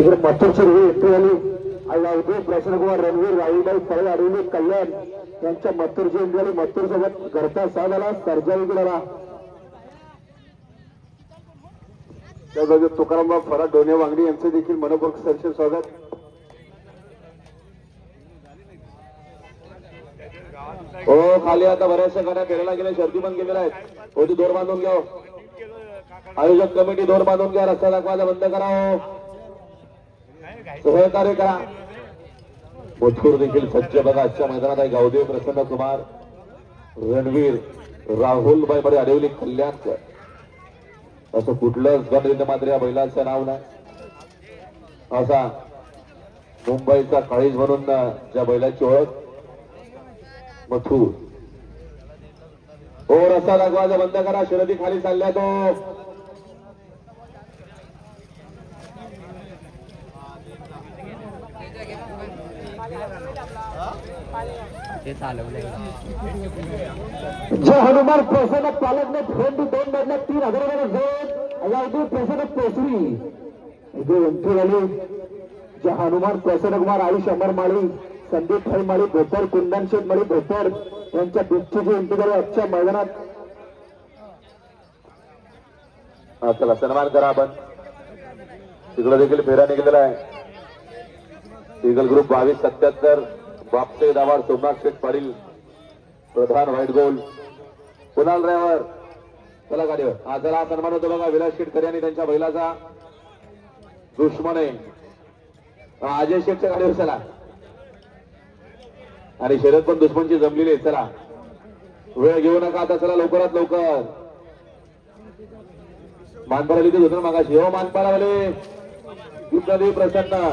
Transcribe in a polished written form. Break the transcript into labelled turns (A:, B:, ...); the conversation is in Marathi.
A: इकडे मथुरची रुई येते आली अवधूत प्रसन्नकुमार रणवीर राहुलबाई फळे अडवले कल्याण यांच्या मथुरची इंडियाली मथुर सोबत घरचा साथ आला सर्जा इकडे त्या जागी तुकारामराव फराट डोने वांगडी यांचे देखील मनपूर्वक सहर्ष स्वागत.
B: हो खाली आता बऱ्याचशा गाड्या फिरायला गेल्या शर्दी पण गेलेल्या आहेत. होती दोर बांधून घ्या. आयोजक कमिटी दोर बांधून घ्या. रस्ता दाखवायचा बंद करा. सहकार्य करा. मथुर देखील सज्ज बघा आजच्या मैदानात आहे. गावदेव प्रसन्न कुमार रणवीर राहुलबाई मध्ये अडवली कल्याण असं कुठलंच गणित मात्र या बैलाचं नाव नाही. असा मुंबईचा काळीज म्हणून ज्या बैलाची ओळख मथुर. हो रस्ता दाखवायचा बंद करा. शर्यती खाली चालल्या तो
A: जय हनुमान प्रसन्न पालक ने फ्रेंड 2 मधल्या 3000 जोड प्रसन्न केसरी जय हनुमान प्रसन्न कुमार आयुष अमरमाळी संदीप फळमाळी भोपर कुंदन शेठ माळी भोपर यांच्या बिच्चूची एंट्री झाली आजच्या मैदानात.
B: चला सन्मान करा आपण. तिकडे देखील फेरा निघालेला आहे. इगल ग्रुप 2277 बापसे दावाड सोमनाथ शेठ पाटील प्रधान व्हाईट गोल कुणाल ड्रायव्हर चला गाडीवर. हा चला सन्मान होतो बघा विलास शेटकर यांनी त्यांच्या बैलाचा दुश्मन आहे अजय शेठच्या गाडीवर. चला आणि शर्यत पण दुश्मनची जमलेली आहे. चला वेळ घेऊ नका आता. चला लवकरात लवकर. मानपाला लिहिते होतं मागाशी. हो मानपाला वाले प्रसन्न